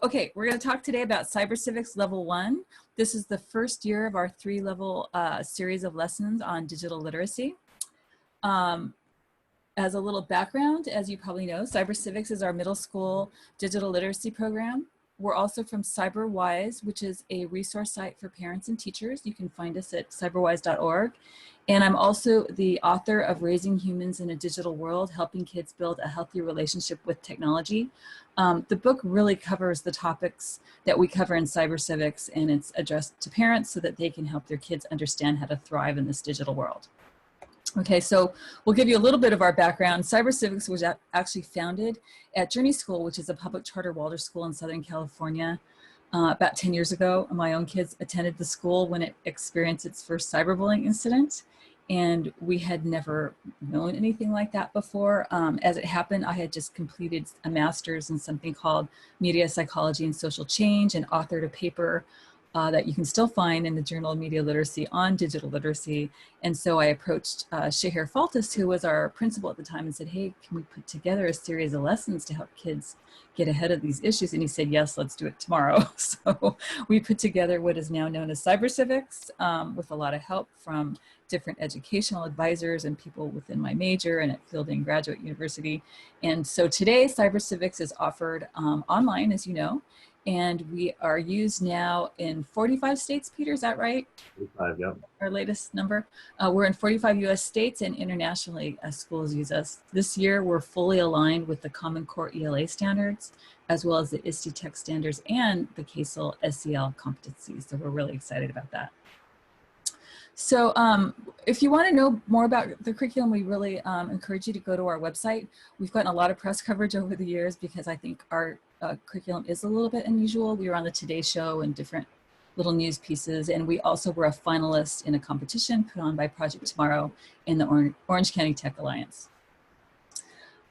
Okay, we're going to talk today about Cyber Civics Level 1. This is the first year of our three-level series of lessons on digital literacy. As a little background, as you probably know, Cyber Civics is our middle school digital literacy program. We're also from CyberWise, which is a resource site for parents and teachers. You can find us at cyberwise.org. And I'm also the author of Raising Humans in a Digital World, Helping Kids Build a Healthy Relationship with Technology. The book really covers the topics that we cover in Cyber Civics, and it's addressed to parents so that they can help their kids understand how to thrive in this digital world. Okay, so we'll give you a little bit of our background. Cyber Civics was actually founded at Journey School, which is a public charter Waldorf school in Southern California, about 10 years ago. My own kids attended the school when it experienced its first cyberbullying incident, and we had never known anything like that before. As it happened, I had just completed a master's in something called Media Psychology and Social Change and authored a paper that you can still find in the Journal of Media Literacy on digital literacy. And so I approached Shahir Faltis, who was our principal at the time, and said, hey, can we put together a series of lessons to help kids get ahead of these issues? And he said, yes, let's do it tomorrow. So we put together what is now known as Cyber Civics with a lot of help from different educational advisors and people within my major and at Fielding Graduate University. And so today, Cyber Civics is offered online, as you know. And we are used now in 45 states, Peter, is that right? 45, yep. Our latest number. We're in 45 US states, and internationally schools use us. This year, we're fully aligned with the Common Core ELA standards, as well as the ISTE Tech standards and the CASEL SEL competencies. So we're really excited about that. So if you want to know more about the curriculum, we really encourage you to go to our website. We've gotten a lot of press coverage over the years because I think our curriculum is a little bit unusual. We were on the Today Show and different little news pieces, and we also were a finalist in a competition put on by Project Tomorrow in the Orange County Tech Alliance.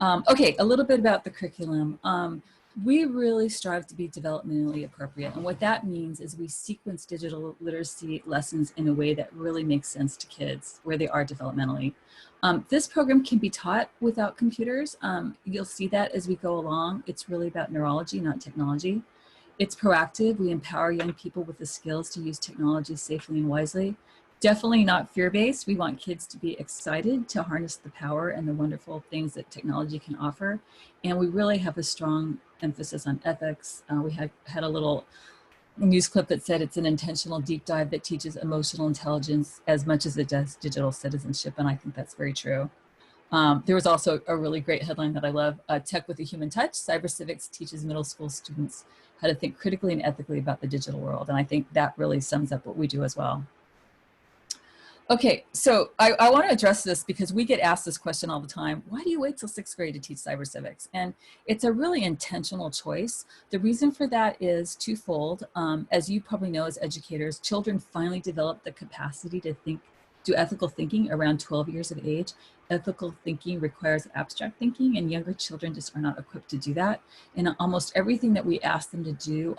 Okay, a little bit about the curriculum. We really strive to be developmentally appropriate, and what that means is we sequence digital literacy lessons in a way that really makes sense to kids where they are developmentally. This program can be taught without computers. You'll see that as we go along. It's really about neurology, not technology. It's proactive. We empower young people with the skills to use technology safely and wisely. Definitely not fear-based. We want kids to be excited to harness the power and the wonderful things that technology can offer. And we really have a strong emphasis on ethics. We had a little news clip that said it's an intentional deep dive that teaches emotional intelligence as much as it does digital citizenship, and I think that's very true. There was also a really great headline that I love, Tech with a Human Touch. Cyber Civics teaches middle school students how to think critically and ethically about the digital world, and I think that really sums up what we do as well. Okay, so I want to address this because we get asked this question all the time. Why do you wait till 6th grade to teach Cyber Civics? And it's a really intentional choice. The reason for that is twofold. As you probably know as educators, children finally develop the capacity to do ethical thinking around 12 years of age. Ethical thinking requires abstract thinking, and younger children just are not equipped to do that. And almost everything that we ask them to do,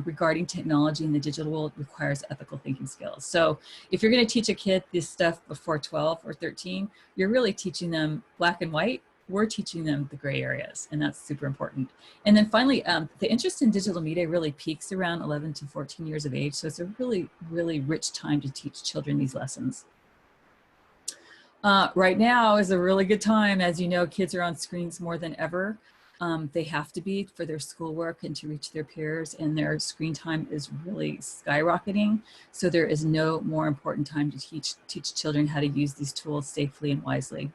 regarding technology in the digital world requires ethical thinking skills. So if you're going to teach a kid this stuff before 12 or 13, you're really teaching them black and white. We're teaching them the gray areas, and that's super important. And then finally, the interest in digital media really peaks around 11 to 14 years of age. So it's a really, really rich time to teach children these lessons. Right now is a really good time. As you know, kids are on screens more than ever. They have to be for their schoolwork and to reach their peers, and their screen time is really skyrocketing. So there is no more important time to teach children how to use these tools safely and wisely.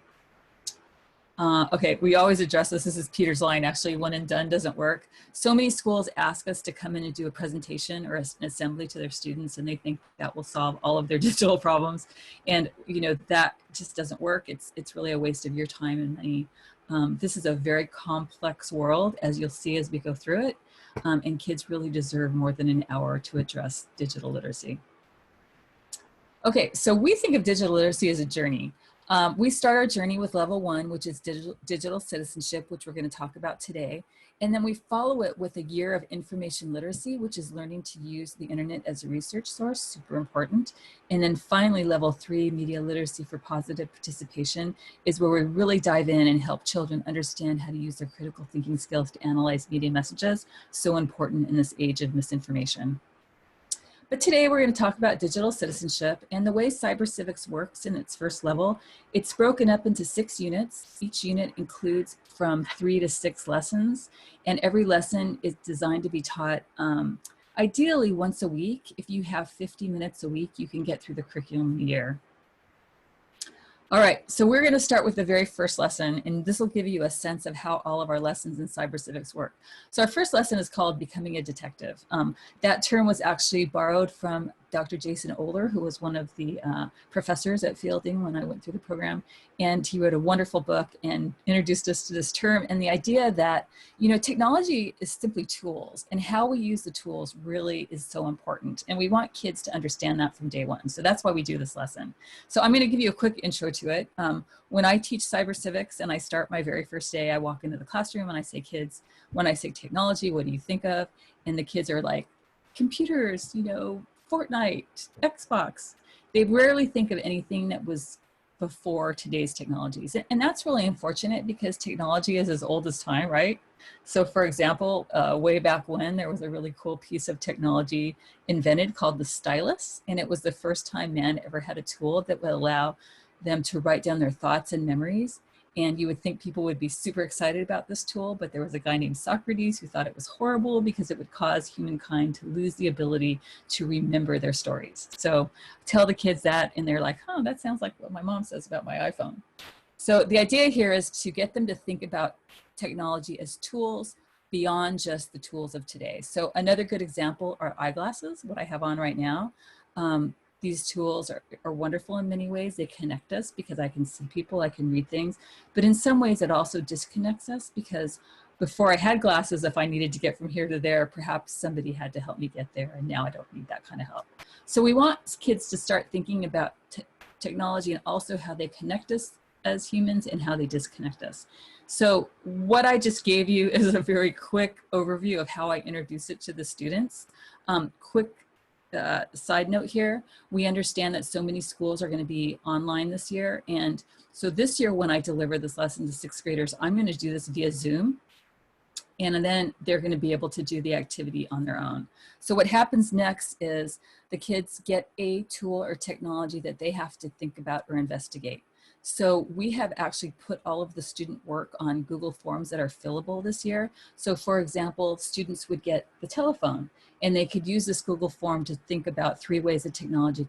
Okay, we always address this. This is Peter's line, actually, one and done doesn't work. So many schools ask us to come in and do a presentation or an assembly to their students, and they think that will solve all of their digital problems. And that just doesn't work. It's really a waste of your time and money. This is a very complex world, as you'll see as we go through it, and kids really deserve more than an hour to address digital literacy. Okay, so we think of digital literacy as a journey. We start our journey with level 1, which is digital citizenship, which we're going to talk about today. And then we follow it with a year of information literacy, which is learning to use the internet as a research source, super important. And then finally, level 3, media literacy for positive participation, is where we really dive in and help children understand how to use their critical thinking skills to analyze media messages, so important in this age of misinformation. But today we're going to talk about digital citizenship and the way cyber civics works in its first level. It's broken up into 6 units. Each unit includes from 3 to 6 lessons, and every lesson is designed to be taught ideally once a week. If you have 50 minutes a week, you can get through the curriculum in a year. All right, so we're going to start with the very first lesson, and this will give you a sense of how all of our lessons in cyber civics work. So our first lesson is called Becoming a Detective. That term was actually borrowed from Dr. Jason Oler, who was one of the professors at Fielding when I went through the program, and he wrote a wonderful book and introduced us to this term and the idea that, you know, technology is simply tools, and how we use the tools really is so important, and we want kids to understand that from day one. So that's why we do this lesson. So I'm going to give you a quick intro to it. When I teach cyber civics and I start my very first day, I walk into the classroom and I say, kids, when I say technology, what do you think of? And the kids are like, computers, you know, Fortnite, Xbox. They rarely think of anything that was before today's technologies. And that's really unfortunate because technology is as old as time, right? So for example, way back when, there was a really cool piece of technology invented called the stylus. And it was the first time man ever had a tool that would allow them to write down their thoughts and memories. And you would think people would be super excited about this tool, but there was a guy named Socrates who thought it was horrible because it would cause humankind to lose the ability to remember their stories. So tell the kids that, and they're like, oh, that sounds like what my mom says about my iPhone. So the idea here is to get them to think about technology as tools beyond just the tools of today. So another good example are eyeglasses, what I have on right now. These tools are wonderful in many ways. They connect us because I can see people, I can read things, but in some ways it also disconnects us because before I had glasses, if I needed to get from here to there, perhaps somebody had to help me get there, and now I don't need that kind of help. So we want kids to start thinking about technology and also how they connect us as humans and how they disconnect us. So what I just gave you is a very quick overview of how I introduce it to the students. Quick side note here, we understand that so many schools are going to be online this year. And so this year when I deliver this lesson to 6th graders, I'm going to do this via Zoom. And then they're going to be able to do the activity on their own. So what happens next is the kids get a tool or technology that they have to think about or investigate. So we have actually put all of the student work on Google Forms that are fillable this year. So for example, students would get the telephone and they could use this Google form to think about 3 ways that technology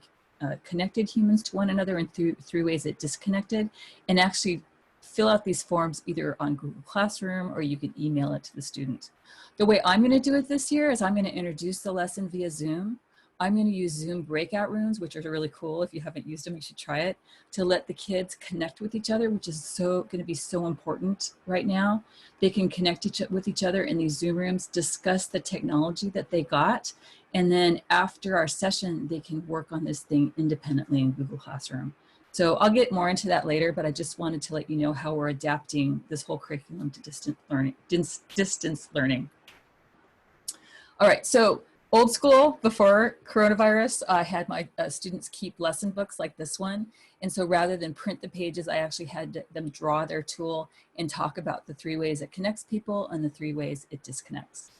connected humans to one another and 3 ways it disconnected, and actually fill out these forms either on Google Classroom or you could email it to the student. The way I'm going to do it this year is I'm going to introduce the lesson via Zoom. I'm going to use Zoom breakout rooms, which are really cool. If you haven't used them, you should try it, to let the kids connect with each other, which is going to be so important right now. They can connect with each other in these Zoom rooms, discuss the technology that they got, and then after our session, they can work on this thing independently in Google Classroom. So I'll get more into that later, but I just wanted to let you know how we're adapting this whole curriculum to distance learning. All right, so old school, before coronavirus, I had my students keep lesson books like this one. And so rather than print the pages, I actually had them draw their tool and talk about the 3 ways it connects people and the 3 ways it disconnects.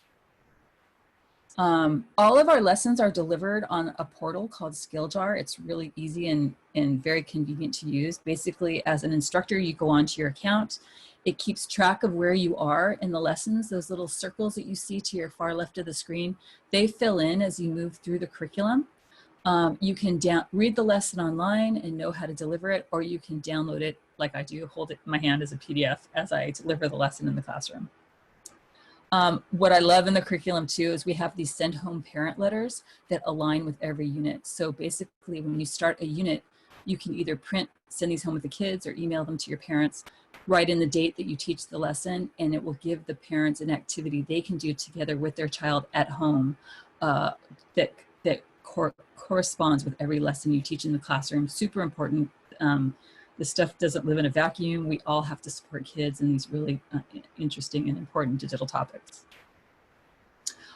All of our lessons are delivered on a portal called SkillJar. It's really easy and very convenient to use. Basically, as an instructor, you go onto your account. It keeps track of where you are in the lessons. Those little circles that you see to your far left of the screen, they fill in as you move through the curriculum. You can read the lesson online and know how to deliver it, or you can download it like I do, hold it in my hand as a PDF as I deliver the lesson in the classroom. What I love in the curriculum too is we have these send home parent letters that align with every unit. So basically when you start a unit, you can either send these home with the kids or email them to your parents, write in the date that you teach the lesson, and it will give the parents an activity they can do together with their child at home that corresponds with every lesson you teach in the classroom. Super important This stuff doesn't live in a vacuum. We all have to support kids in these really interesting and important digital topics.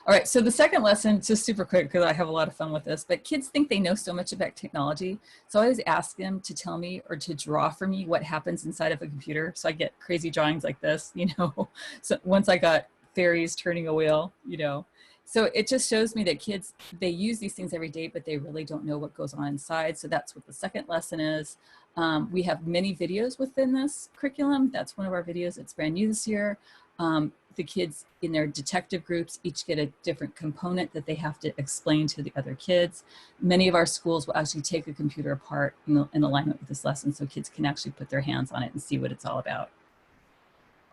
All right, so the second lesson, just super quick because I have a lot of fun with this, but kids think they know so much about technology. So I always ask them to tell me or to draw for me what happens inside of a computer. So I get crazy drawings like this, you know. So once I got fairies turning a wheel, you know. So it just shows me that kids, they use these things every day, but they really don't know what goes on inside. So that's what the second lesson is. We have many videos within this curriculum. That's one of our videos. It's brand new this year. The kids in their detective groups each get a different component that they have to explain to the other kids. Many of our schools will actually take a computer apart in alignment with this lesson so kids can actually put their hands on it and see what it's all about.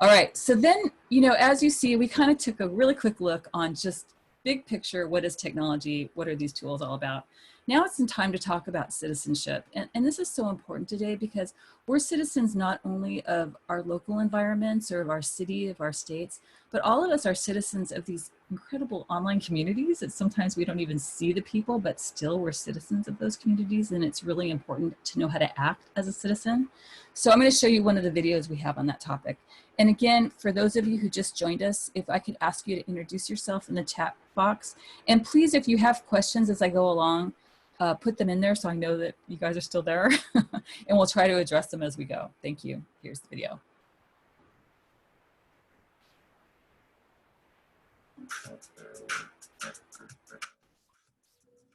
All right, so then, you know, as you see, we kind of took a really quick look on just big picture, what is technology? What are these tools all about? Now it's time to talk about citizenship. And this is so important today because we're citizens not only of our local environments or of our city, of our states, but all of us are citizens of these incredible online communities that sometimes we don't even see the people, but still we're citizens of those communities. And it's really important to know how to act as a citizen. So I'm going to show you one of the videos we have on that topic. And again, for those of you who just joined us, if I could ask you to introduce yourself in the chat box. And please, if you have questions as I go along, put them in there so I know that you guys are still there. And we'll try to address them as we go. Thank you. Here's the video.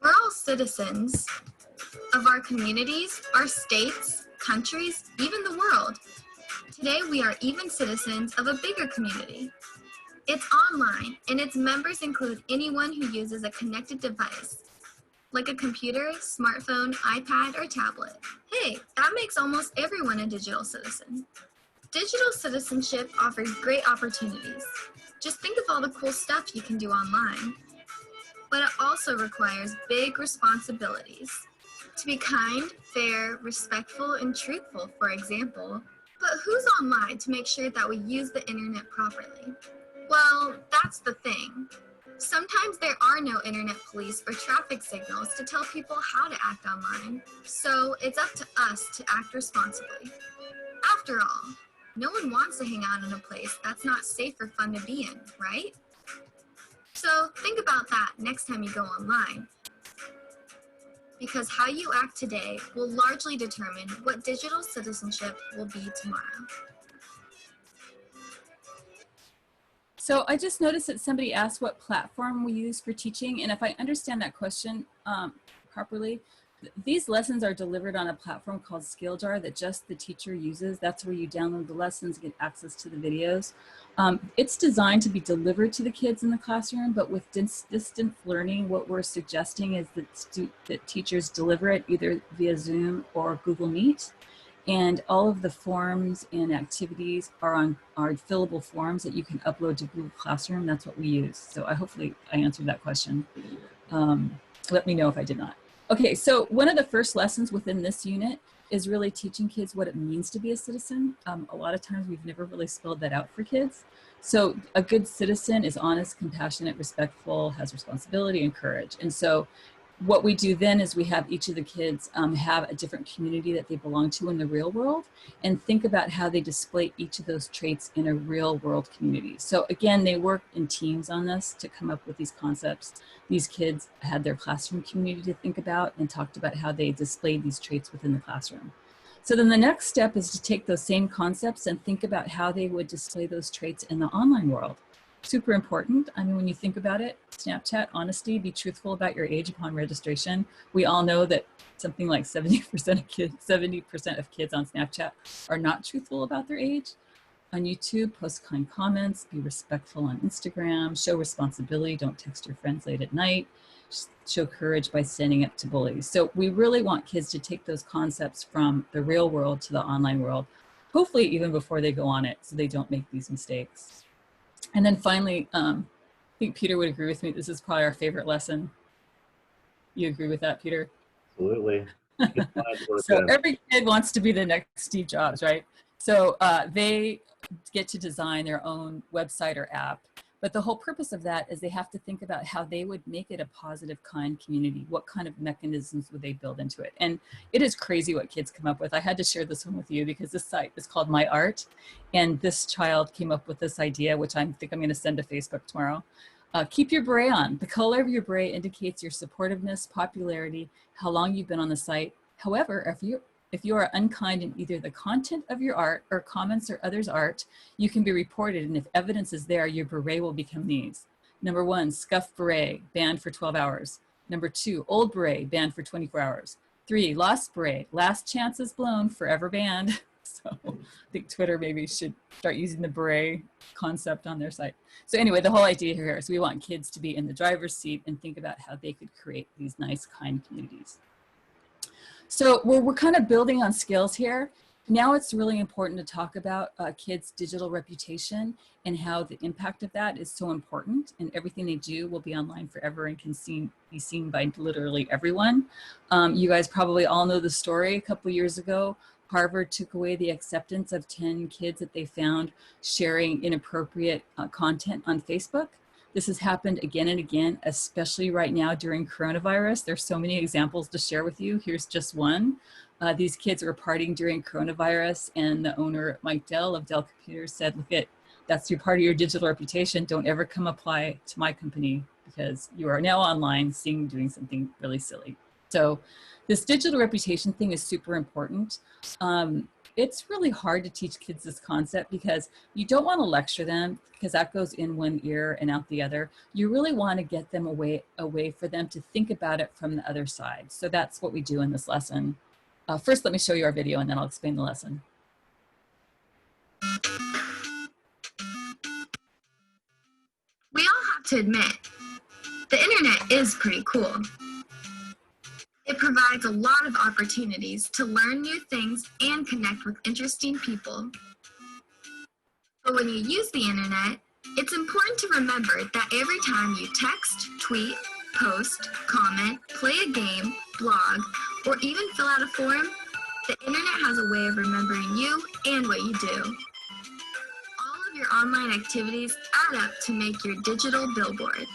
We're all citizens of our communities, our states, countries, even the world. Today, we are even citizens of a bigger community. It's online, and its members include anyone who uses a connected device, like a computer, smartphone, iPad, or tablet. Hey, that makes almost everyone a digital citizen. Digital citizenship offers great opportunities. Just think of all the cool stuff you can do online. But it also requires big responsibilities. To be kind, fair, respectful, and truthful, for example. But who's online to make sure that we use the internet properly? Well, that's the thing. Sometimes there are no internet police or traffic signals to tell people how to act online. So it's up to us to act responsibly. After all, no one wants to hang out in a place that's not safe or fun to be in, right? So think about that next time you go online. Because how you act today will largely determine what digital citizenship will be tomorrow. So I just noticed that somebody asked what platform we use for teaching. And if I understand that question properly, these lessons are delivered on a platform called SkillJar that just the teacher uses. That's where you download the lessons, get access to the videos. It's designed to be delivered to the kids in the classroom, but with distance learning, what we're suggesting is that teachers deliver it either via Zoom or Google Meet. And all of the forms and activities are fillable forms that you can upload to Google Classroom. That's what we use. So hopefully I answered that question. Let me know if I did not. Okay, so one of the first lessons within this unit is really teaching kids what it means to be a citizen. A lot of times we've never really spelled that out for kids. So a good citizen is honest, compassionate, respectful, has responsibility and courage. And so what we do then is we have each of the kids have a different community that they belong to in the real world and think about how they display each of those traits in a real world community. So again, they work in teams on this to come up with these concepts. These kids had their classroom community to think about and talked about how they displayed these traits within the classroom. So then the next step is to take those same concepts and think about how they would display those traits in the online world. Super important. I mean, when you think about it, Snapchat, honesty, be truthful about your age upon registration. We all know that something like 70% of kids on Snapchat are not truthful about their age. On YouTube, post kind comments, be respectful on Instagram, show responsibility, don't text your friends late at night, show courage by standing up to bullies. So we really want kids to take those concepts from the real world to the online world, hopefully even before they go on it so they don't make these mistakes. And then finally, I think Peter would agree with me. This is probably our favorite lesson. You agree with that, Peter? Absolutely. So every kid wants to be the next Steve Jobs, right? So they get to design their own website or app, But the whole purpose of that is they have to think about how they would make it a positive, kind community. What kind of mechanisms would they build into it? And it is crazy what kids come up with. I had to share this one with you because this site is called My Art. And this child came up with this idea, which I think I'm going to send to Facebook tomorrow. Keep your beret on. The color of your beret indicates your supportiveness, popularity, how long you've been on the site. However, if you are unkind in either the content of your art or comments or others' art, you can be reported, and if evidence is there, your beret will become these. Number 1, scuffed beret, banned for 12 hours. Number 2, old beret, banned for 24 hours. 3, lost beret, last chances blown, forever banned. So I think Twitter maybe should start using the beret concept on their site. So anyway, the whole idea here is we want kids to be in the driver's seat and think about how they could create these nice, kind communities. So we're kind of building on skills here. Now it's really important to talk about kids' digital reputation and how the impact of that is so important, and everything they do will be online forever and can be seen by literally everyone. You guys probably all know the story. A couple years ago, Harvard took away the acceptance of 10 kids that they found sharing inappropriate content on Facebook. This has happened again and again, especially right now during coronavirus. There's so many examples to share with you. Here's just one. These kids were partying during coronavirus, and the owner, Mike Dell of Dell Computers, said, look, that's your part of your digital reputation. Don't ever come apply to my company because you are now online doing something really silly. So this digital reputation thing is super important. It's really hard to teach kids this concept because you don't want to lecture them because that goes in one ear and out the other. You really want to get them a way for them to think about it from the other side. So that's what we do in this lesson. First, let me show you our video and then I'll explain the lesson. We all have to admit, the internet is pretty cool. It provides a lot of opportunities to learn new things and connect with interesting people. But when you use the internet, it's important to remember that every time you text, tweet, post, comment, play a game, blog, or even fill out a form, the internet has a way of remembering you and what you do. All of your online activities add up to make your digital billboard.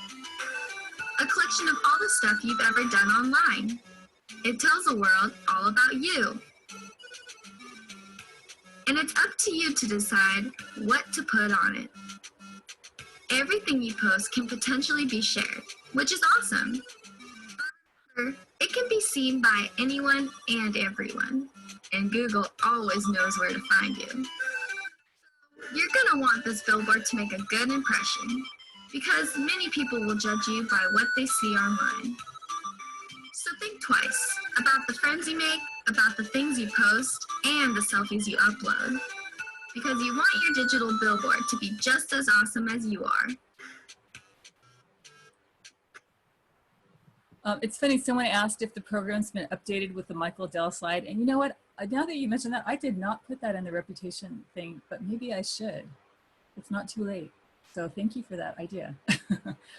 A collection of all the stuff you've ever done online. It tells the world all about you. And it's up to you to decide what to put on it. Everything you post can potentially be shared, which is awesome. However, it can be seen by anyone and everyone, and Google always knows where to find you. You're gonna want this billboard to make a good impression, because many people will judge you by what they see online. So think twice about the friends you make, about the things you post, and the selfies you upload. Because you want your digital billboard to be just as awesome as you are. It's funny, someone asked if the program's been updated with the Michael Dell slide. And you know what? Now that you mentioned that, I did not put that in the reputation thing, but maybe I should. It's not too late. So thank you for that idea.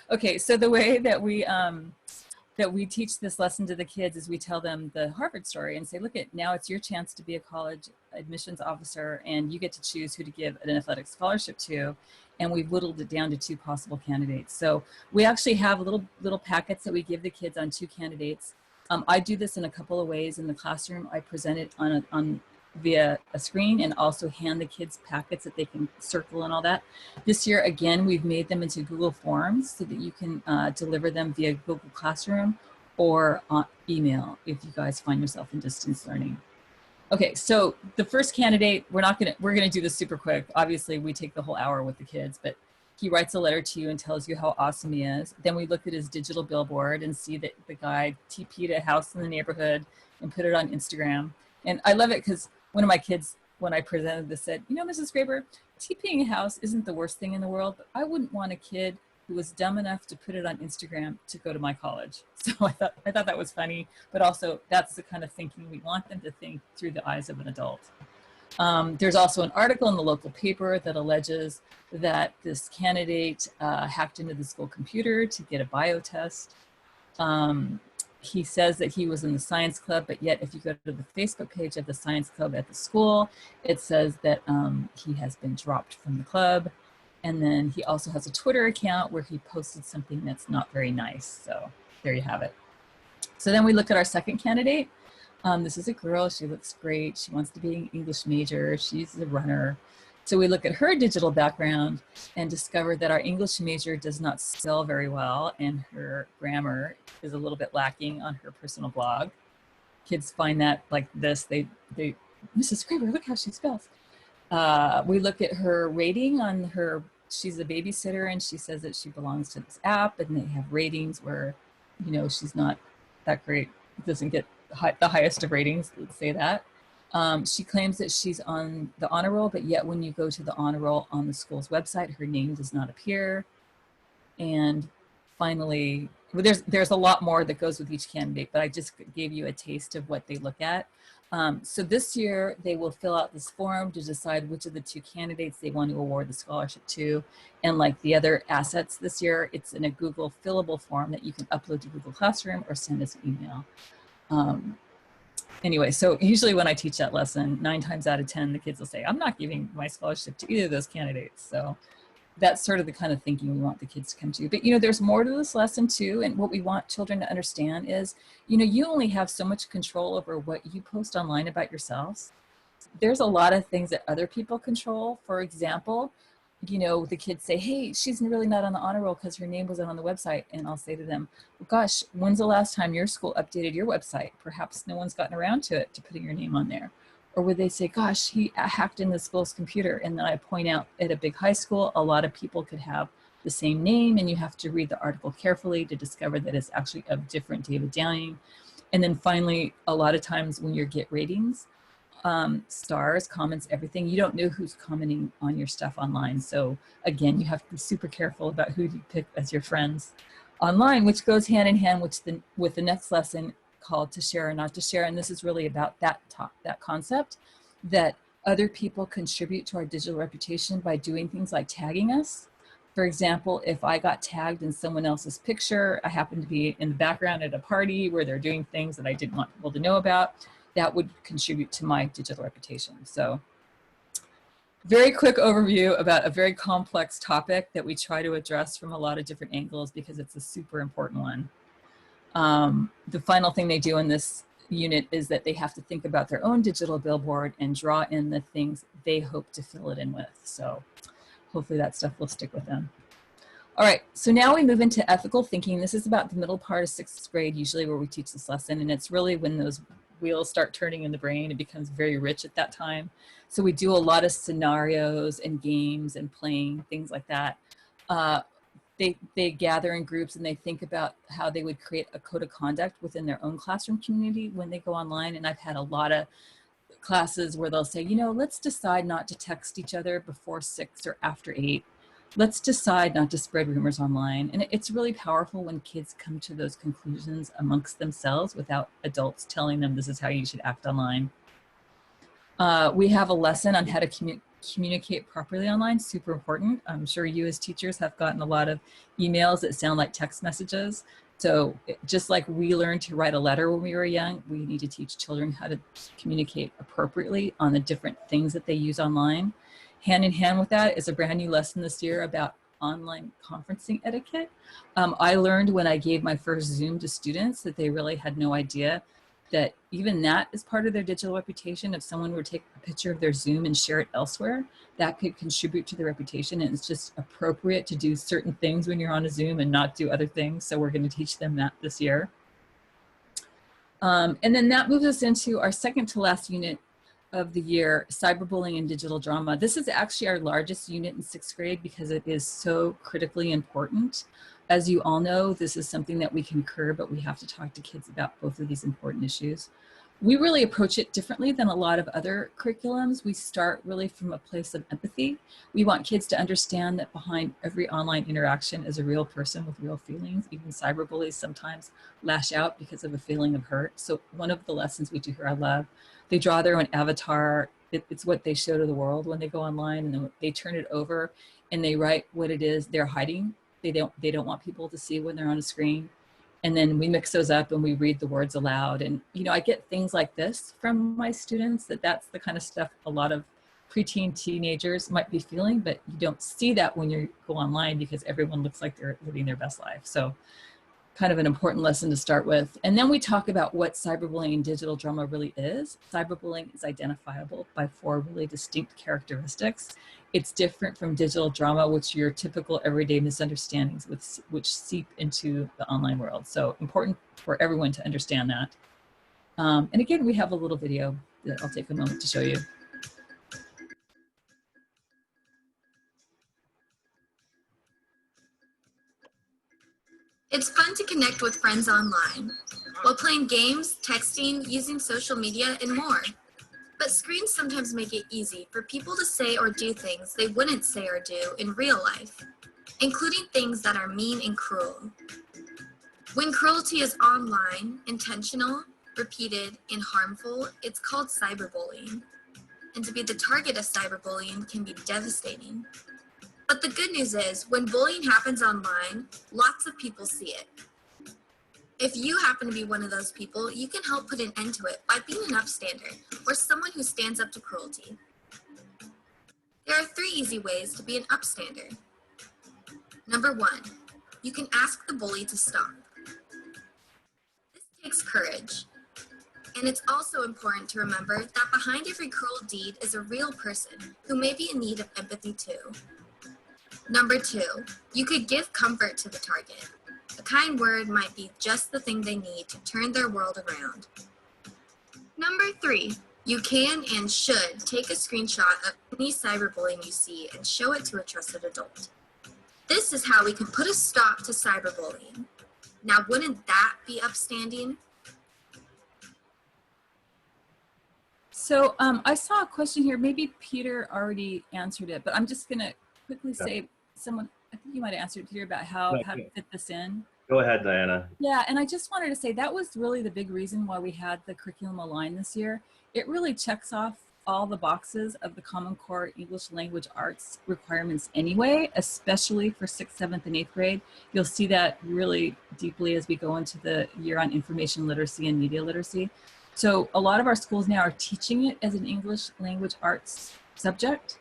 Okay, so the way that we teach this lesson to the kids is we tell them the Harvard story and say, look, now it's your chance to be a college admissions officer and you get to choose who to give an athletic scholarship to. And we've whittled it down to 2 possible candidates. So we actually have little packets that we give the kids on 2 candidates. I do this in a couple of ways in the classroom. I present it via a screen and also hand the kids packets that they can circle and all that. This year, again, we've made them into Google Forms so that you can deliver them via Google Classroom or email if you guys find yourself in distance learning. Okay, so the first candidate, we're gonna do this super quick. Obviously, we take the whole hour with the kids, but he writes a letter to you and tells you how awesome he is. Then we look at his digital billboard and see that the guy TP'd a house in the neighborhood and put it on Instagram. And I love it because one of my kids, when I presented this, said, you know, Mrs. Graber, TPing a house isn't the worst thing in the world, but I wouldn't want a kid who was dumb enough to put it on Instagram to go to my college. So I thought that was funny, but also that's the kind of thinking we want them to think through the eyes of an adult. There's also an article in the local paper that alleges that this candidate hacked into the school computer to get a bio test. He says that he was in the science club, but yet if you go to the Facebook page of the science club at the school, it says that he has been dropped from the club. And then he also has a Twitter account where he posted something that's not very nice. So there you have it. So then we look at our second candidate. This is a girl. She looks great. She wants to be an English major. She's a runner. So we look at her digital background and discover that our English major does not spell very well, and her grammar is a little bit lacking on her personal blog. Kids find that like this. They Mrs. Graber, look how she spells. We look at her rating on her. She's a babysitter, and she says that she belongs to this app, and they have ratings where, you know, she's not that great. Doesn't get the highest of ratings, let's say that. She claims that she's on the honor roll, but yet when you go to the honor roll on the school's website, her name does not appear. And finally, well, there's a lot more that goes with each candidate, but I just gave you a taste of what they look at. So this year, they will fill out this form to decide which of the two candidates they want to award the scholarship to. And like the other assets this year, it's in a Google fillable form that you can upload to Google Classroom or send us an email. Anyway, so usually when I teach that lesson, 9 times out of 10, the kids will say, I'm not giving my scholarship to either of those candidates. So that's sort of the kind of thinking we want the kids to come to. But, you know, there's more to this lesson too. And what we want children to understand is, you know, you only have so much control over what you post online about yourselves. There's a lot of things that other people control. For example, you know, the kids say, hey, she's really not on the honor roll because her name wasn't on the website. And I'll say to them, well, gosh, when's the last time your school updated your website? Perhaps no one's gotten around to it, to putting your name on there. Or would they say, gosh, he hacked in the school's computer? And then I point out at a big high school, a lot of people could have the same name, and you have to read the article carefully to discover that it's actually of different David Downing. And then finally, a lot of times when you get ratings, stars, comments, everything, you don't know who's commenting on your stuff online. So again, you have to be super careful about who you pick as your friends online, which goes hand in hand with the next lesson called To Share or Not to Share. And this is really about that concept that other people contribute to our digital reputation by doing things like tagging us. For example, if I got tagged in someone else's picture, I happen to be in the background at a party where they're doing things that I didn't want people to know about, that would contribute to my digital reputation. So very quick overview about a very complex topic that we try to address from a lot of different angles because it's a super important one. The final thing they do in this unit is that they have to think about their own digital billboard and draw in the things they hope to fill it in with. So hopefully that stuff will stick with them. All right, so now we move into ethical thinking. This is about the middle part of 6th grade, usually where we teach this lesson, and it's really when those wheels start turning in the brain. It becomes very rich at that time. So we do a lot of scenarios and games and playing, things like that. They gather in groups and they think about how they would create a code of conduct within their own classroom community when they go online. And I've had a lot of classes where they'll say, you know, let's decide not to text each other before 6 or after 8. Let's decide not to spread rumors online. And it's really powerful when kids come to those conclusions amongst themselves without adults telling them this is how you should act online. We have a lesson on how to communicate properly online, super important. I'm sure you as teachers have gotten a lot of emails that sound like text messages. So just like we learned to write a letter when we were young, we need to teach children how to communicate appropriately on the different things that they use online. Hand in hand with that is a brand new lesson this year about online conferencing etiquette. I learned when I gave my first Zoom to students that they really had no idea that even that is part of their digital reputation. If someone were to take a picture of their Zoom and share it elsewhere, that could contribute to their reputation. And it's just appropriate to do certain things when you're on a Zoom and not do other things. So we're going to teach them that this year. And then that moves us into our second to last unit of the year, cyberbullying and digital drama. This is actually our largest unit in 6th grade because it is so critically important. As you all know, this is something that we can curb, but we have to talk to kids about both of these important issues. We really approach it differently than a lot of other curriculums. We start really from a place of empathy. We want kids to understand that behind every online interaction is a real person with real feelings. Even cyberbullies sometimes lash out because of a feeling of hurt. So one of the lessons we do here, I love, they draw their own avatar. It's what they show to the world when they go online, and then they turn it over and they write what it is they're hiding. They don't want people to see when they're on a screen. And then we mix those up and we read the words aloud. And, you know, I get things like this from my students, that's the kind of stuff a lot of preteen teenagers might be feeling, but you don't see that when you go online because everyone looks like they're living their best life. So kind of an important lesson to start with. And then we talk about what cyberbullying and digital drama really is. Cyberbullying is identifiable by 4 really distinct characteristics. It's different from digital drama, which are your typical everyday misunderstandings which seep into the online world. So important for everyone to understand that. And again, we have a little video that I'll take a moment to show you. It's fun to connect with friends online, while playing games, texting, using social media, and more. But screens sometimes make it easy for people to say or do things they wouldn't say or do in real life, including things that are mean and cruel. When cruelty is online, intentional, repeated, and harmful, it's called cyberbullying. And to be the target of cyberbullying can be devastating. But the good news is, when bullying happens online, lots of people see it. If you happen to be one of those people, you can help put an end to it by being an upstander or someone who stands up to cruelty. There are 3 easy ways to be an upstander. Number 1, you can ask the bully to stop. This takes courage. And it's also important to remember that behind every cruel deed is a real person who may be in need of empathy too. Number 2, you could give comfort to the target. A kind word might be just the thing they need to turn their world around. Number 3, you can and should take a screenshot of any cyberbullying you see and show it to a trusted adult. This is how we can put a stop to cyberbullying. Now, wouldn't that be upstanding? So I saw a question here. Maybe Peter already answered it, but I'm just going to quickly say I think you might have answered here about how to fit this in. Go ahead, Diana. Yeah, and I just wanted to say that was really the big reason why we had the curriculum aligned this year. It really checks off all the boxes of the Common Core English Language Arts requirements anyway, especially for 6th, 7th, and 8th grade. You'll see that really deeply as we go into the year on information literacy and media literacy. So a lot of our schools now are teaching it as an English language arts subject.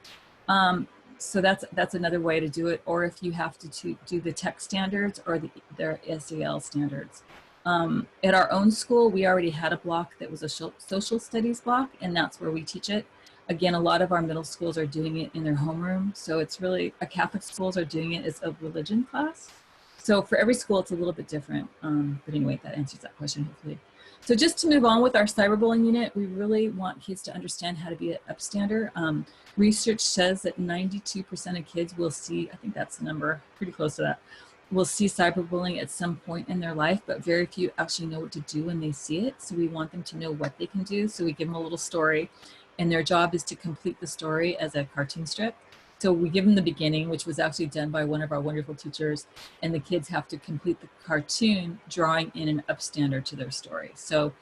So that's another way to do it. Or if you have to do the tech standards or their SAL standards. At our own school, we already had a block that was a social studies block, and that's where we teach it. Again, a lot of our middle schools are doing it in their homeroom. So it's really, Catholic schools are doing it as a religion class. So for every school, it's a little bit different. But anyway, that answers that question, hopefully. So just to move on with our cyberbullying unit, we really want kids to understand how to be an upstander. Research says that 92% of kids will see, I think that's the number, pretty close to that, will see cyberbullying at some point in their life, but very few actually know what to do when they see it. So we want them to know what they can do. So we give them a little story, and their job is to complete the story as a cartoon strip. So we give them the beginning, which was actually done by one of our wonderful teachers, and the kids have to complete the cartoon drawing in an upstander to their story. So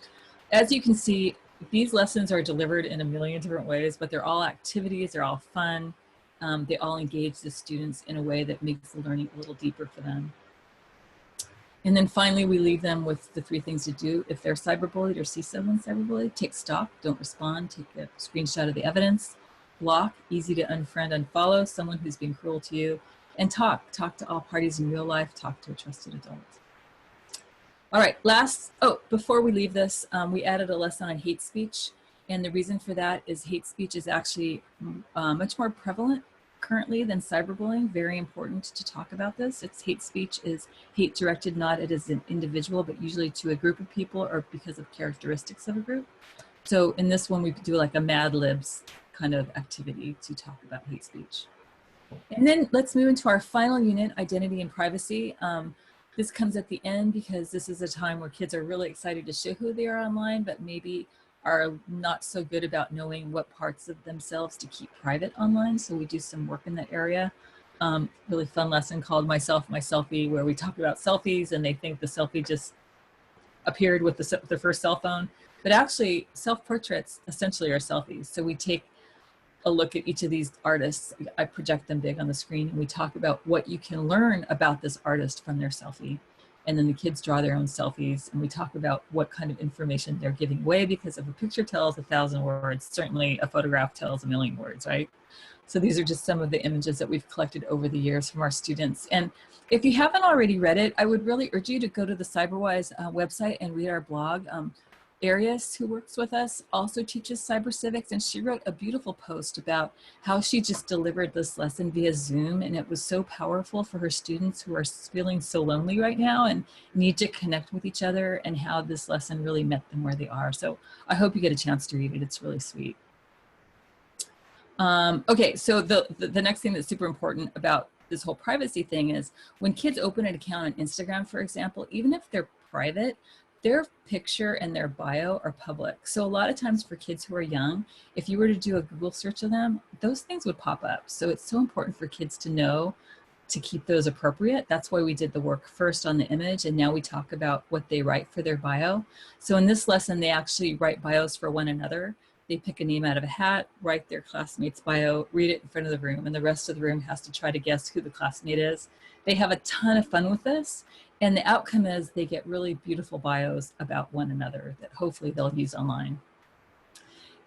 as you can see, these lessons are delivered in a million different ways, but they're all activities, they're all fun. They all engage the students in a way that makes the learning a little deeper for them. And then finally, we leave them with the 3 things to do. If they're cyberbullied or see someone cyberbullied, take stock, don't respond, take a screenshot of the evidence, block, easy to unfriend, unfollow someone who's been cruel to you, and talk to all parties in real life, talk to a trusted adult. All right, before we leave this, we added a lesson on hate speech. And the reason for that is hate speech is actually much more prevalent currently than cyberbullying. Very important to talk about this. It's hate speech is hate directed not at as an individual, but usually to a group of people or because of characteristics of a group. So in this one, we could do like a Mad Libs kind of activity to talk about hate speech. And then let's move into our final unit, identity and privacy. This comes at the end because this is a time where kids are really excited to show who they are online, but maybe are not so good about knowing what parts of themselves to keep private online. So we do some work in that area. Really fun lesson called Myself, My Selfie, where we talk about selfies and they think the selfie just appeared with the first cell phone. But actually, self-portraits essentially are selfies. So we take a look at each of these artists. I project them big on the screen, and we talk about what you can learn about this artist from their selfie. and then the kids draw their own selfies, and we talk about what kind of information they're giving away, because if a picture tells 1,000 words, certainly a photograph tells 1,000,000 words, right? So these are just some of the images that we've collected over the years from our students. And if you haven't already read it, I would really urge you to go to the CyberWise website and read our blog. Arias, who works with us, also teaches cyber civics, and she wrote a beautiful post about how she just delivered this lesson via Zoom, and it was so powerful for her students who are feeling so lonely right now and need to connect with each other, and how this lesson really met them where they are. So I hope you get a chance to read it. It's really sweet. Okay, so the next thing that's super important about this whole privacy thing is when kids open an account on Instagram, for example, even if they're private, their picture and their bio are public. So a lot of times for kids who are young, if you were to do a Google search of them, those things would pop up. So it's so important for kids to know to keep those appropriate. That's why we did the work first on the image, and now we talk about what they write for their bio. So in this lesson, they actually write bios for one another. They pick a name out of a hat, write their classmate's bio, read it in front of the room, and the rest of the room has to try to guess who the classmate is. They have a ton of fun with this, and the outcome is they get really beautiful bios about one another that hopefully they'll use online.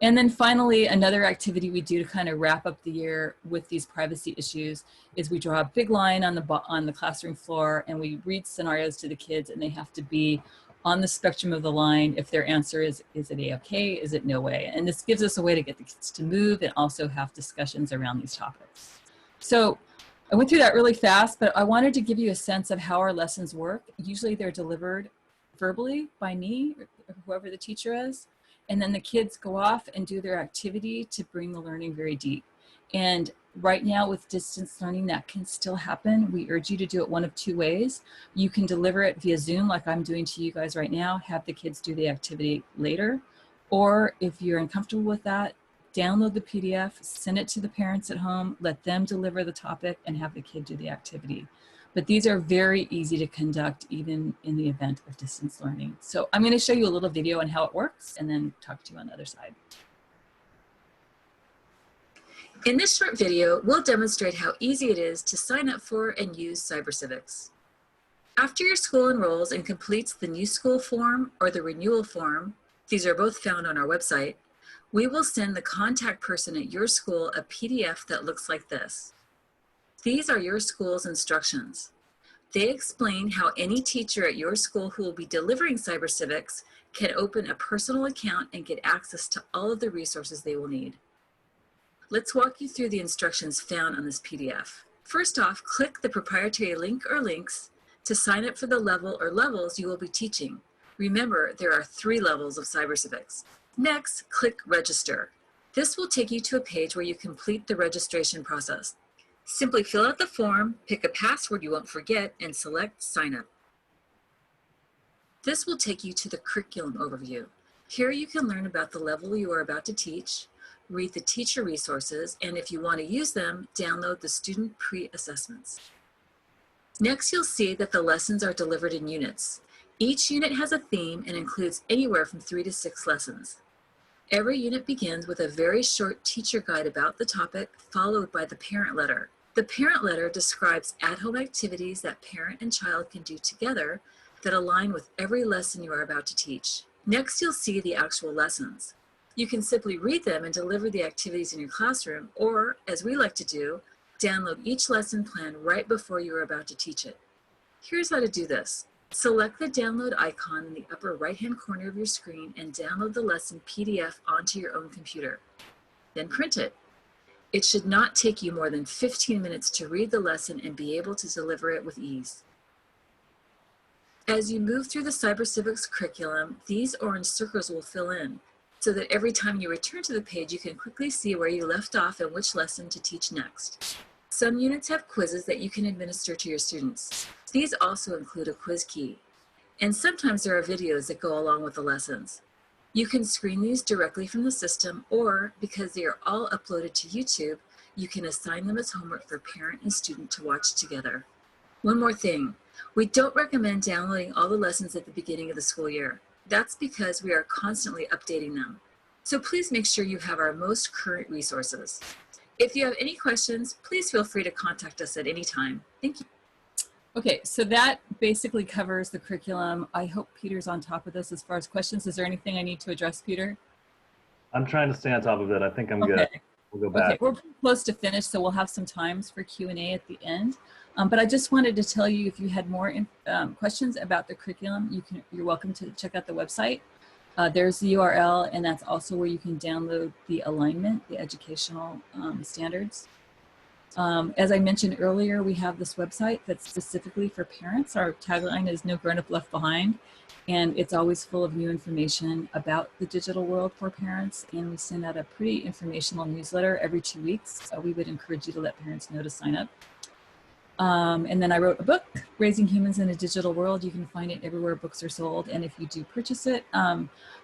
And then finally, another activity we do to kind of wrap up the year with these privacy issues is we draw a big line on the classroom floor, and we read scenarios to the kids, and they have to be on the spectrum of the line. If their answer is it A-okay, is it no way? And this gives us a way to get the kids to move and also have discussions around these topics. So I went through that really fast, but I wanted to give you a sense of how our lessons work. Usually they're delivered verbally by me or whoever the teacher is. And then the kids go off and do their activity to bring the learning very deep. And right now with distance learning, that can still happen. We urge you to do it one of two ways. You can deliver it via Zoom like I'm doing to you guys right now, have the kids do the activity later. Or if you're uncomfortable with that, download the PDF, send it to the parents at home, let them deliver the topic, and have the kid do the activity. But these are very easy to conduct even in the event of distance learning. So I'm going to show you a little video on how it works and then talk to you on the other side. In this short video, we'll demonstrate how easy it is to sign up for and use CyberCivics. After your school enrolls and completes the new school form or the renewal form, these are both found on our website, we will send the contact person at your school a PDF that looks like this. These are your school's instructions. They explain how any teacher at your school who will be delivering CyberCivics can open a personal account and get access to all of the resources they will need. Let's walk you through the instructions found on this PDF. First off, click the proprietary link or links to sign up for the level or levels you will be teaching. Remember, there are 3 levels of CyberCivics. Next, click Register. This will take you to a page where you complete the registration process. Simply fill out the form, pick a password you won't forget, and select Sign Up. This will take you to the curriculum overview. Here you can learn about the level you are about to teach, read the teacher resources, and if you want to use them, download the student pre-assessments. Next, you'll see that the lessons are delivered in units. Each unit has a theme and includes anywhere from 3 to 6 lessons. Every unit begins with a very short teacher guide about the topic, followed by the parent letter. The parent letter describes at-home activities that parent and child can do together that align with every lesson you are about to teach. Next, you'll see the actual lessons. You can simply read them and deliver the activities in your classroom, or, as we like to do, download each lesson plan right before you are about to teach it. Here's how to do this. Select the download icon in the upper right-hand corner of your screen and download the lesson PDF onto your own computer. Then print it. It should not take you more than 15 minutes to read the lesson and be able to deliver it with ease. As you move through the CyberCivics curriculum, these orange circles will fill in, so that every time you return to the page, you can quickly see where you left off and which lesson to teach next. Some units have quizzes that you can administer to your students. These also include a quiz key. And sometimes there are videos that go along with the lessons. You can screen these directly from the system, or because they are all uploaded to YouTube, you can assign them as homework for parent and student to watch together. One more thing, we don't recommend downloading all the lessons at the beginning of the school year. That's because we are constantly updating them. So please make sure you have our most current resources. If you have any questions, please feel free to contact us at any time. Thank you. Okay, so that basically covers the curriculum. I hope Peter's on top of this as far as questions. Is there anything I need to address, Peter? I'm trying to stay on top of it. I think I'm Okay. good. We'll go Okay, back. we're close to finish, so we'll have some times for Q&A at the end. But I just wanted to tell you, if you had more questions about the curriculum, you're welcome to check out the website. There's the URL, and that's also where you can download the alignment, the educational standards. As I mentioned earlier, we have this website that's specifically for parents. Our tagline is "No Grown-Up Left Behind," and it's always full of new information about the digital world for parents. And we send out a pretty informational newsletter every 2 weeks. We would encourage you to let parents know to sign up. And then I wrote a book, Raising Humans in a Digital World. You can find it everywhere books are sold. And if you do purchase it,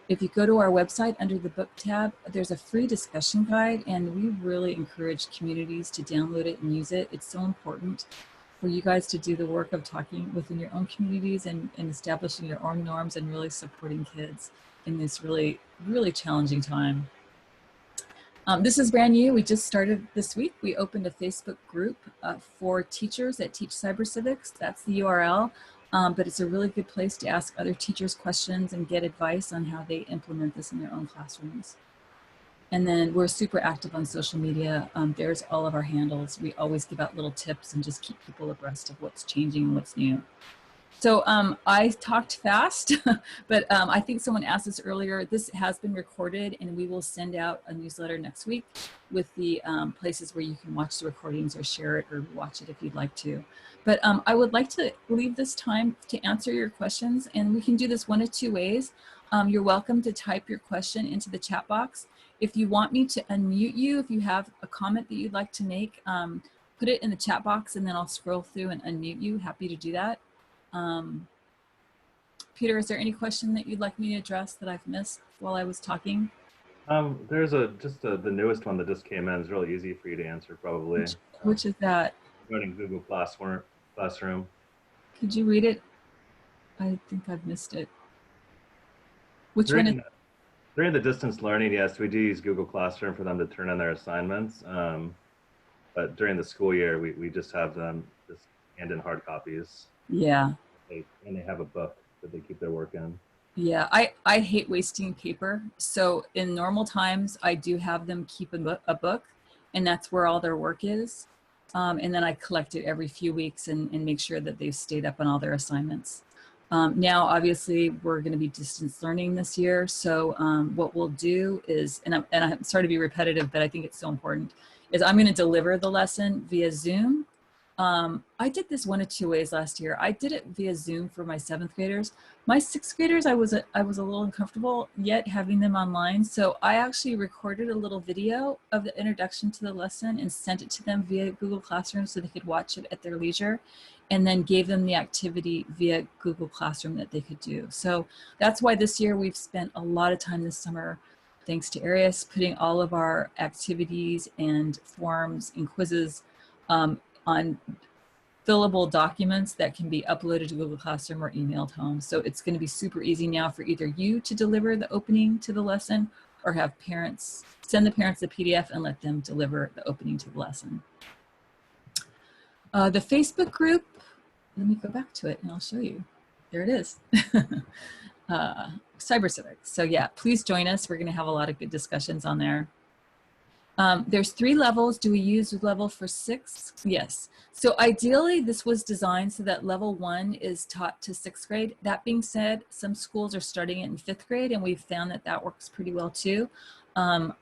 if you go to our website under the book tab, there's a free discussion guide, and we really encourage communities to download it and use it. It's so important for you guys to do the work of talking within your own communities and establishing your own norms and really supporting kids in this really, really challenging time. This is brand new. We just started this week. We opened a Facebook group for teachers that teach cyber civics. That's the URL, but it's a really good place to ask other teachers questions and get advice on how they implement this in their own classrooms. And then we're super active on social media. There's all of our handles. We always give out little tips and just keep people abreast of what's changing and what's new. So I talked fast, but I think someone asked this earlier. This has been recorded, and we will send out a newsletter next week with the places where you can watch the recordings or share it or watch it if you'd like to. But I would like to leave this time to answer your questions, and we can do this one of two ways. You're welcome to type your question into the chat box. If you want me to unmute you, if you have a comment that you'd like to make, put it in the chat box, and then I'll scroll through and unmute you. Happy to do that. Peter, is there any question that you'd like me to address that I've missed while I was talking? There's the newest one that just came in. It's really easy for you to answer, probably. Which is that? Running Google Classroom. Could you read it? I think I've missed it. Which one is? During the distance learning, yes, we do use Google Classroom for them to turn in their assignments. But during the school year, we just have them just hand in hard copies. Yeah. And they have a book that they keep their work in. Yeah, I hate wasting paper. So in normal times, I do have them keep a book, and that's where all their work is. And then I collect it every few weeks and make sure that they've stayed up on all their assignments. Now, obviously, we're going to be distance learning this year. So what we'll do is, and I'm sorry to be repetitive, but I think it's so important, is I'm going to deliver the lesson via Zoom. I did this one of two ways last year. I did it via Zoom for my 7th graders. My 6th graders, I was a little uncomfortable yet having them online. So I actually recorded a little video of the introduction to the lesson and sent it to them via Google Classroom so they could watch it at their leisure, and then gave them the activity via Google Classroom that they could do. So that's why this year we've spent a lot of time this summer, thanks to Arius, putting all of our activities and forms and quizzes on fillable documents that can be uploaded to Google Classroom or emailed home. So it's going to be super easy now for either you to deliver the opening to the lesson or have parents, send the parents the PDF and let them deliver the opening to the lesson. The Facebook group, let me go back to it and I'll show you. There it is. Cyber Civics. So yeah, please join us. We're going to have a lot of good discussions on there. There's 3 levels. Do we use level for 6? Yes. So ideally, this was designed so that level 1 is taught to 6th grade. That being said, some schools are starting it in 5th grade, and we've found that that works pretty well too.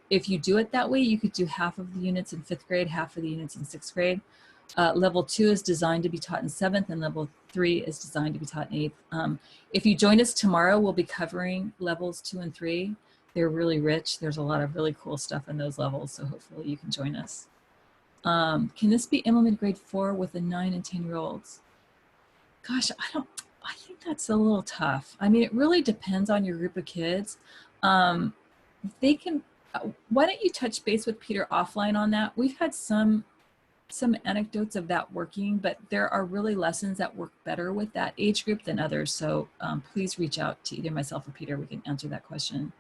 If you do it that way, you could do half of the units in 5th grade, half of the units in 6th grade. Level 2 is designed to be taught in 7th, and level 3 is designed to be taught in 8th. If you join us tomorrow, we'll be covering levels 2 and 3. They're really rich. There's a lot of really cool stuff in those levels, so hopefully you can join us. Can this be implemented grade 4 with the 9 and 10-year-olds? Gosh, I think that's a little tough. I mean, it really depends on your group of kids. They can, why don't you touch base with Peter offline on that? We've had some anecdotes of that working, but there are really lessons that work better with that age group than others. So please reach out to either myself or Peter. We can answer that question.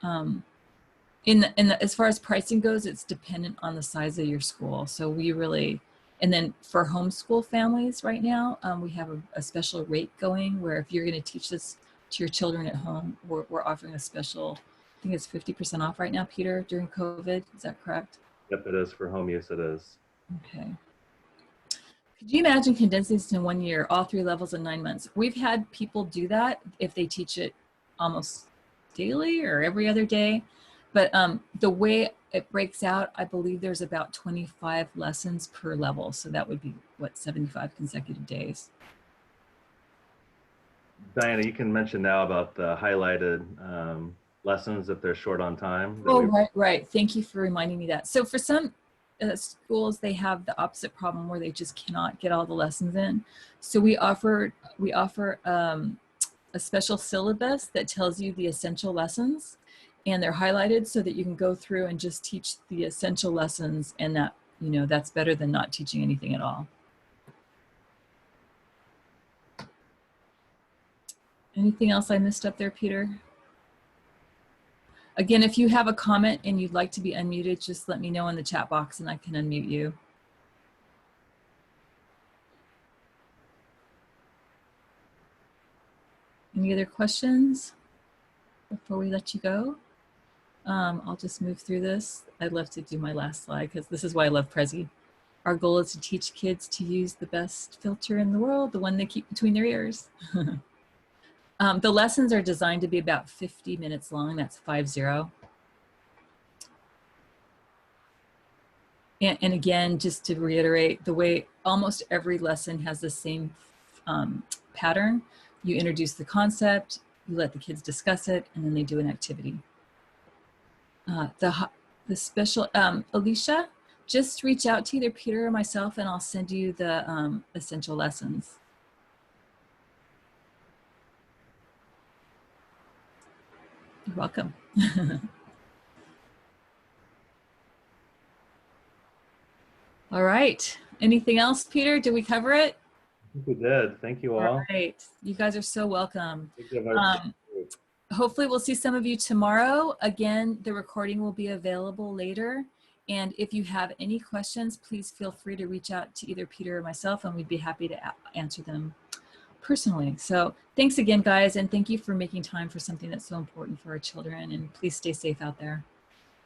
As far as pricing goes, it's dependent on the size of your school. So we really And then for homeschool families right now, we have a special rate going where if you're going to teach this to your children at home, we're offering a special, I think it's 50% off right now, Peter, during COVID. Is that correct? Yep, it is. For home use, it is. Okay. Could you imagine condensing this in 1 year, all 3 levels in 9 months? We've had people do that if they teach it almost daily or every other day. But the way it breaks out, I believe there's about 25 lessons per level. So that would be, what, 75 consecutive days. Diana, you can mention now about the highlighted lessons if they're short on time. Oh, right. Thank you for reminding me that. So for some schools, they have the opposite problem where they just cannot get all the lessons in. So we offer a special syllabus that tells you the essential lessons, and they're highlighted so that you can go through and just teach the essential lessons, and that, you know, that's better than not teaching anything at all. Anything else I missed up there, Peter? Again, if you have a comment and you'd like to be unmuted, just let me know in the chat box and I can unmute you. Any other questions before we let you go? I'll just move through this. I'd love to do my last slide because this is why I love Prezi. Our goal is to teach kids to use the best filter in the world, the one they keep between their ears. The lessons are designed to be about 50 minutes long. That's 50. And again, just to reiterate, the way almost every lesson has the same pattern. You introduce the concept, you let the kids discuss it, and then they do an activity. The special, Alicia, just reach out to either Peter or myself and I'll send you the essential lessons. You're welcome. All right. Anything else, Peter? Did we cover it? I think we did. Thank you all. All right. You guys are so welcome. Hopefully we'll see some of you tomorrow. Again, the recording will be available later. And if you have any questions, please feel free to reach out to either Peter or myself, and we'd be happy to answer them personally. So thanks again, guys. And thank you for making time for something that's so important for our children. And please stay safe out there.